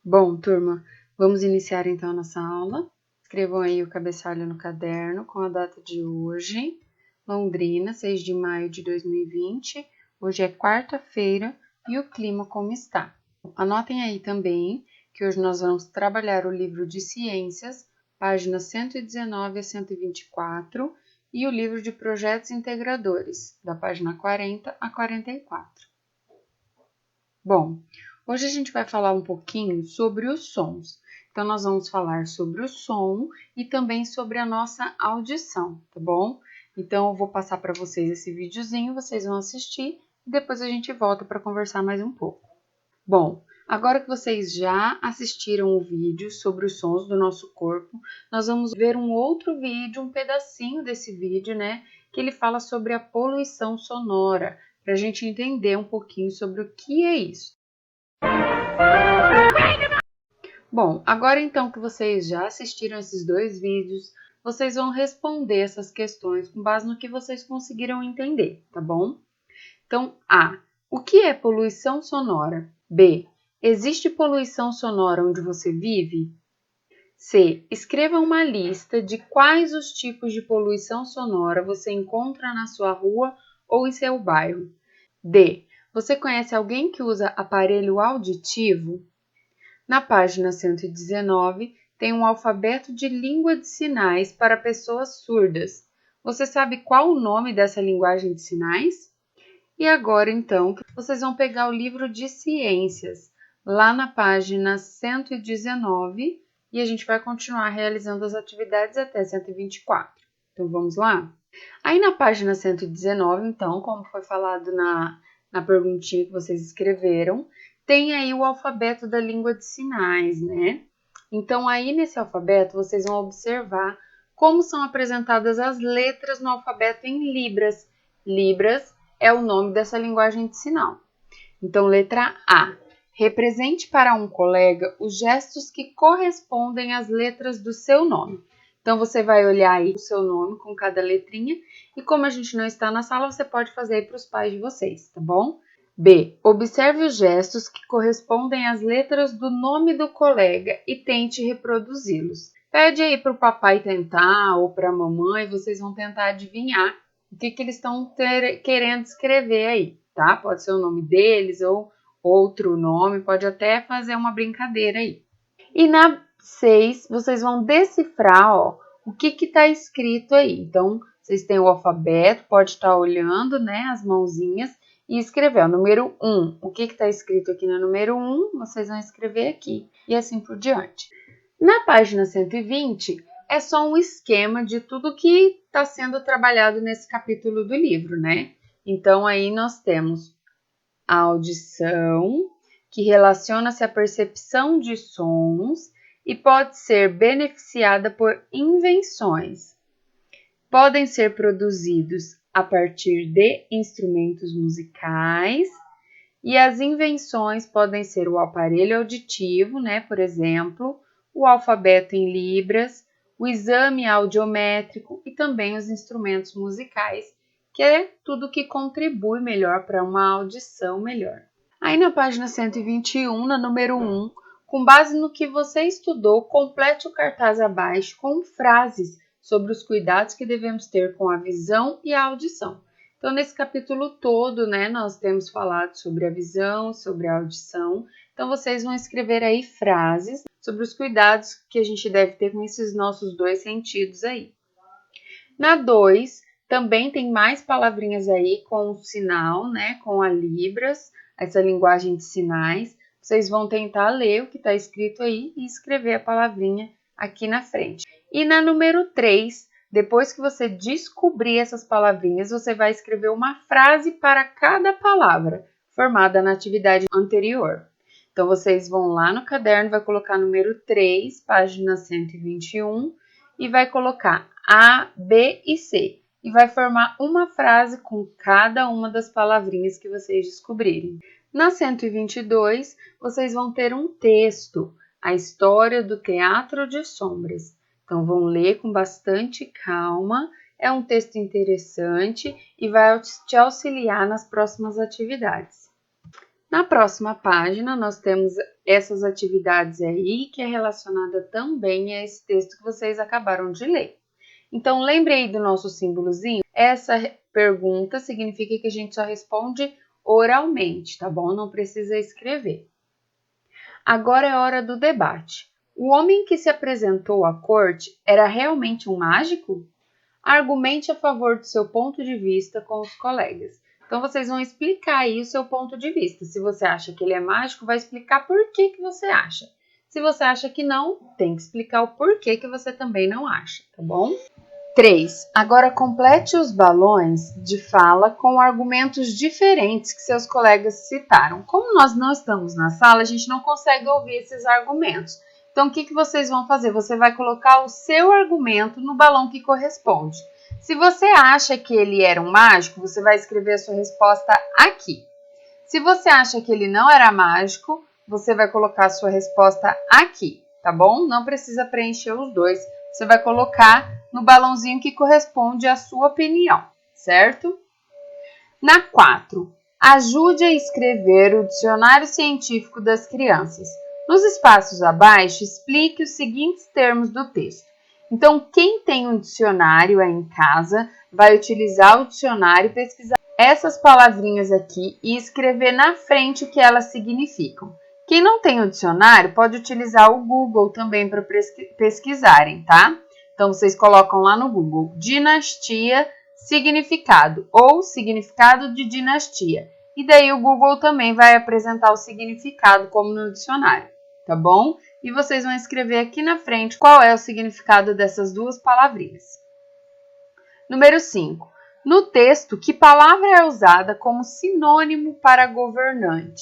Bom, turma, vamos iniciar então a nossa aula. Escrevam aí o cabeçalho no caderno com a data de hoje. Londrina, 6 de maio de 2020. Hoje é quarta-feira e o clima como está. Anotem aí também que hoje nós vamos trabalhar o livro de ciências, páginas 119 a 124, e o livro de projetos integradores, da página 40 a 44. Bom, hoje a gente vai falar um pouquinho sobre os sons. Então, nós vamos falar sobre o som e também sobre a nossa audição, tá bom? Então, eu vou passar para vocês esse videozinho, vocês vão assistir e depois a gente volta para conversar mais um pouco. Bom, agora que vocês já assistiram o vídeo sobre os sons do nosso corpo, nós vamos ver um outro vídeo, um pedacinho desse vídeo, né? Que ele fala sobre a poluição sonora, para a gente entender um pouquinho sobre o que é isso. Bom, agora então que vocês já assistiram esses dois vídeos, vocês vão responder essas questões com base no que vocês conseguiram entender, tá bom? Então, A. O que é poluição sonora? B. Existe poluição sonora onde você vive? C. Escreva uma lista de quais os tipos de poluição sonora você encontra na sua rua ou em seu bairro. D. Você conhece alguém que usa aparelho auditivo? Na página 119, tem um alfabeto de língua de sinais para pessoas surdas. Você sabe qual o nome dessa linguagem de sinais? E agora, então, vocês vão pegar o livro de ciências, lá na página 119, e a gente vai continuar realizando as atividades até 124. Então, vamos lá? Aí na página 119, então, como foi falado na perguntinha que vocês escreveram, tem aí o alfabeto da língua de sinais, né? Então, aí nesse alfabeto, vocês vão observar como são apresentadas as letras no alfabeto em Libras. Libras é o nome dessa linguagem de sinal. Então, letra A. Represente para um colega os gestos que correspondem às letras do seu nome. Então, você vai olhar aí o seu nome com cada letrinha e como a gente não está na sala, você pode fazer aí para os pais de vocês, tá bom? B. Observe os gestos que correspondem às letras do nome do colega e tente reproduzi-los. Pede aí para o papai tentar ou para a mamãe, vocês vão tentar adivinhar o que eles estão querendo escrever aí, tá? Pode ser o nome deles ou outro nome, pode até fazer uma brincadeira aí. E na 6, vocês vão decifrar, ó, o que está escrito aí. Então, vocês têm o alfabeto, pode estar olhando, né, as mãozinhas e escrever. O número 1, o que está escrito aqui no número 1, vocês vão escrever aqui e assim por diante. Na página 120, é só um esquema de tudo que está sendo trabalhado nesse capítulo do livro, né? Então, aí nós temos a audição, que relaciona-se à percepção de sons e pode ser beneficiada por invenções. Podem ser produzidos a partir de instrumentos musicais e as invenções podem ser o aparelho auditivo, né, por exemplo, o alfabeto em Libras, o exame audiométrico e também os instrumentos musicais, que é tudo que contribui melhor para uma audição melhor. Aí na página 121, na número 1, com base no que você estudou, complete o cartaz abaixo com frases sobre os cuidados que devemos ter com a visão e a audição. Então, nesse capítulo todo, né, nós temos falado sobre a visão, sobre a audição. Então, vocês vão escrever aí frases sobre os cuidados que a gente deve ter com esses nossos dois sentidos aí. Na 2, também tem mais palavrinhas aí com o sinal, né, com a Libras, essa linguagem de sinais. Vocês vão tentar ler o que está escrito aí e escrever a palavrinha aqui na frente. E na número 3, depois que você descobrir essas palavrinhas, você vai escrever uma frase para cada palavra, formada na atividade anterior. Então, vocês vão lá no caderno, vai colocar número 3, página 121, e vai colocar A, B e C. E vai formar uma frase com cada uma das palavrinhas que vocês descobrirem. Na 122, vocês vão ter um texto, a história do Teatro de Sombras. Então, vão ler com bastante calma. É um texto interessante e vai te auxiliar nas próximas atividades. Na próxima página, nós temos essas atividades aí, que é relacionada também a esse texto que vocês acabaram de ler. Então, lembre aí do nosso símbolozinho? Essa pergunta significa que a gente só responde oralmente, tá bom? Não precisa escrever. Agora é hora do debate. O homem que se apresentou à corte era realmente um mágico? Argumente a favor do seu ponto de vista com os colegas. Então, vocês vão explicar aí o seu ponto de vista. Se você acha que ele é mágico, vai explicar por que você acha. Se você acha que não, tem que explicar o porquê que você também não acha, tá bom? 3. Agora complete os balões de fala com argumentos diferentes que seus colegas citaram. Como nós não estamos na sala, a gente não consegue ouvir esses argumentos. Então, o que vocês vão fazer? Você vai colocar o seu argumento no balão que corresponde. Se você acha que ele era um mágico, você vai escrever a sua resposta aqui. Se você acha que ele não era mágico, você vai colocar a sua resposta aqui, tá bom? Não precisa preencher os dois. Você vai colocar no balãozinho que corresponde à sua opinião, certo? Na 4, ajude a escrever o dicionário científico das crianças. Nos espaços abaixo, explique os seguintes termos do texto. Então, quem tem um dicionário aí em casa vai utilizar o dicionário e pesquisar essas palavrinhas aqui e escrever na frente o que elas significam. Quem não tem o dicionário pode utilizar o Google também para pesquisarem, tá? Então, vocês colocam lá no Google dinastia, significado ou significado de dinastia. E daí o Google também vai apresentar o significado como no dicionário, tá bom? E vocês vão escrever aqui na frente qual é o significado dessas duas palavrinhas. Número 5. No texto, que palavra é usada como sinônimo para governante?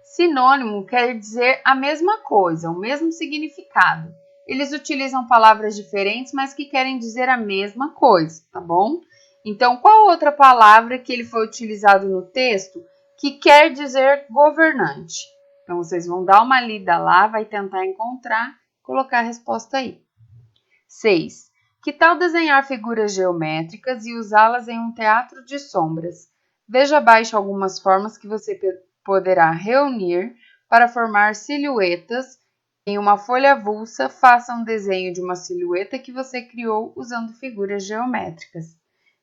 Sinônimo quer dizer a mesma coisa, o mesmo significado. Eles utilizam palavras diferentes, mas que querem dizer a mesma coisa, tá bom? Então, qual outra palavra que ele foi utilizado no texto que quer dizer governante? Então, vocês vão dar uma lida lá, vai tentar encontrar, colocar a resposta aí. 6. Que tal desenhar figuras geométricas e usá-las em um teatro de sombras? Veja abaixo algumas formas que você poderá reunir para formar silhuetas. Em uma folha avulsa, faça um desenho de uma silhueta que você criou usando figuras geométricas.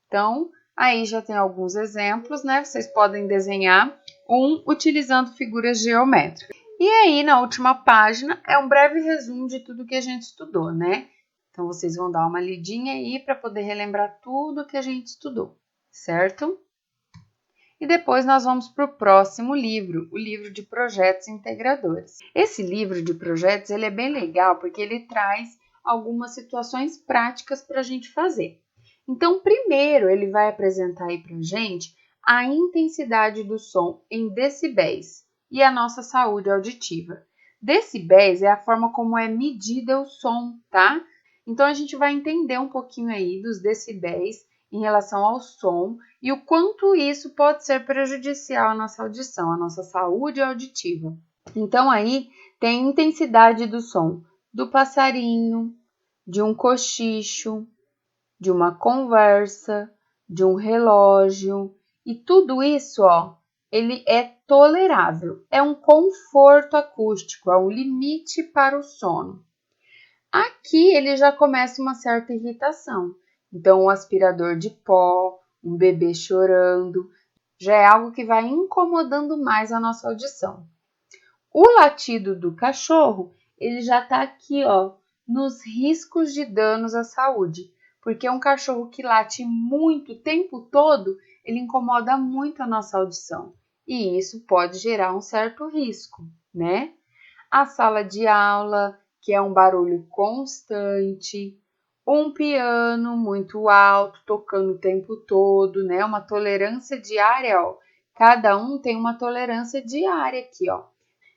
Então, aí já tem alguns exemplos, né? Vocês podem desenhar utilizando figuras geométricas. E aí, na última página, é um breve resumo de tudo que a gente estudou, né? Então, vocês vão dar uma lidinha aí para poder relembrar tudo que a gente estudou, certo? E depois nós vamos para o próximo livro, o livro de projetos integradores. Esse livro de projetos ele é bem legal porque ele traz algumas situações práticas para a gente fazer. Então, primeiro ele vai apresentar aí para a gente a intensidade do som em decibéis e a nossa saúde auditiva. Decibéis é a forma como é medida o som, tá? Então, a gente vai entender um pouquinho aí dos decibéis em relação ao som e o quanto isso pode ser prejudicial à nossa audição, à nossa saúde auditiva. Então, aí tem a intensidade do som do passarinho, de um cochicho, de uma conversa, de um relógio. E tudo isso, ó, ele é tolerável. É um conforto acústico, é um limite para o sono. Aqui ele já começa uma certa irritação. Então, o aspirador de pó, um bebê chorando, já é algo que vai incomodando mais a nossa audição. O latido do cachorro, ele já está aqui, ó, nos riscos de danos à saúde, porque um cachorro que late muito o tempo todo, ele incomoda muito a nossa audição, e isso pode gerar um certo risco, né? A sala de aula, que é um barulho constante, um piano muito alto, tocando o tempo todo, né? Uma tolerância diária, ó. Cada um tem uma tolerância diária aqui, ó.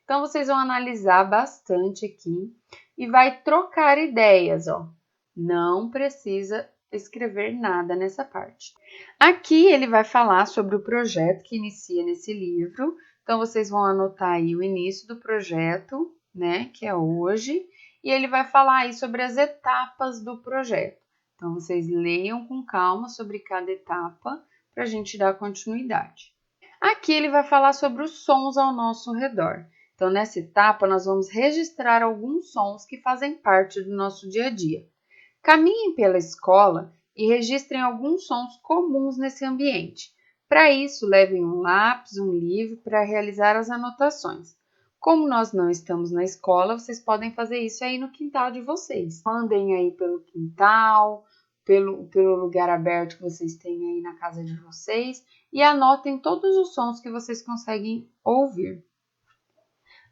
Então, vocês vão analisar bastante aqui e vai trocar ideias, ó. Não precisa escrever nada nessa parte. Aqui ele vai falar sobre o projeto que inicia nesse livro. Então, vocês vão anotar aí o início do projeto, né, que é hoje, e ele vai falar aí sobre as etapas do projeto. Então, vocês leiam com calma sobre cada etapa para a gente dar continuidade. Aqui ele vai falar sobre os sons ao nosso redor. Então, nessa etapa, nós vamos registrar alguns sons que fazem parte do nosso dia a dia. Caminhem pela escola e registrem alguns sons comuns nesse ambiente. Para isso, levem um lápis, um livro para realizar as anotações. Como nós não estamos na escola, vocês podem fazer isso aí no quintal de vocês. Andem aí pelo quintal, pelo lugar aberto que vocês têm aí na casa de vocês e anotem todos os sons que vocês conseguem ouvir.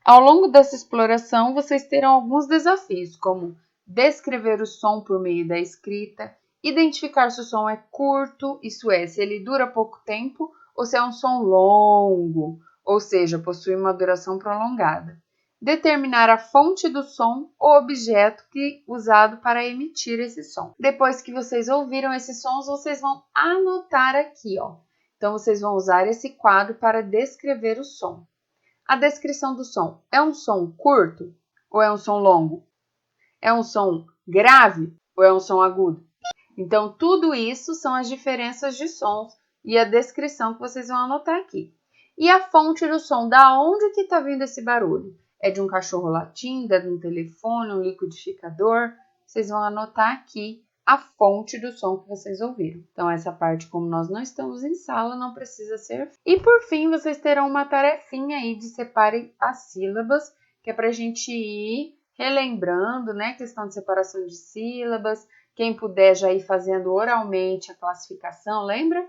Ao longo dessa exploração, vocês terão alguns desafios, como descrever o som por meio da escrita, identificar se o som é curto, isso é, se ele dura pouco tempo, ou se é um som longo, ou seja, possui uma duração prolongada. Determinar a fonte do som ou objeto usado para emitir esse som. Depois que vocês ouviram esses sons, vocês vão anotar aqui, ó. Então, vocês vão usar esse quadro para descrever o som. A descrição do som é um som curto ou é um som longo? É um som grave ou é um som agudo? Então, tudo isso são as diferenças de sons e a descrição que vocês vão anotar aqui. E a fonte do som, da onde que está vindo esse barulho? É de um cachorro latindo, é de um telefone, um liquidificador? Vocês vão anotar aqui a fonte do som que vocês ouviram. Então, essa parte, como nós não estamos em sala, não precisa ser. E por fim, vocês terão uma tarefinha aí de separem as sílabas, que é para a gente ir relembrando, né? Questão de separação de sílabas. Quem puder já ir fazendo oralmente a classificação, lembra?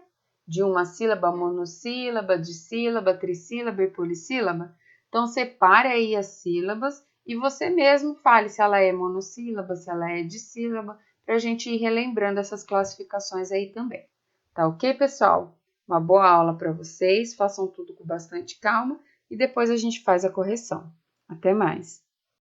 De uma sílaba, monossílaba, dissílaba, trissílaba e polissílaba. Então, separe aí as sílabas e você mesmo fale se ela é monossílaba, se ela é dissílaba, para a gente ir relembrando essas classificações aí também. Tá ok, pessoal? Uma boa aula para vocês, façam tudo com bastante calma e depois a gente faz a correção. Até mais!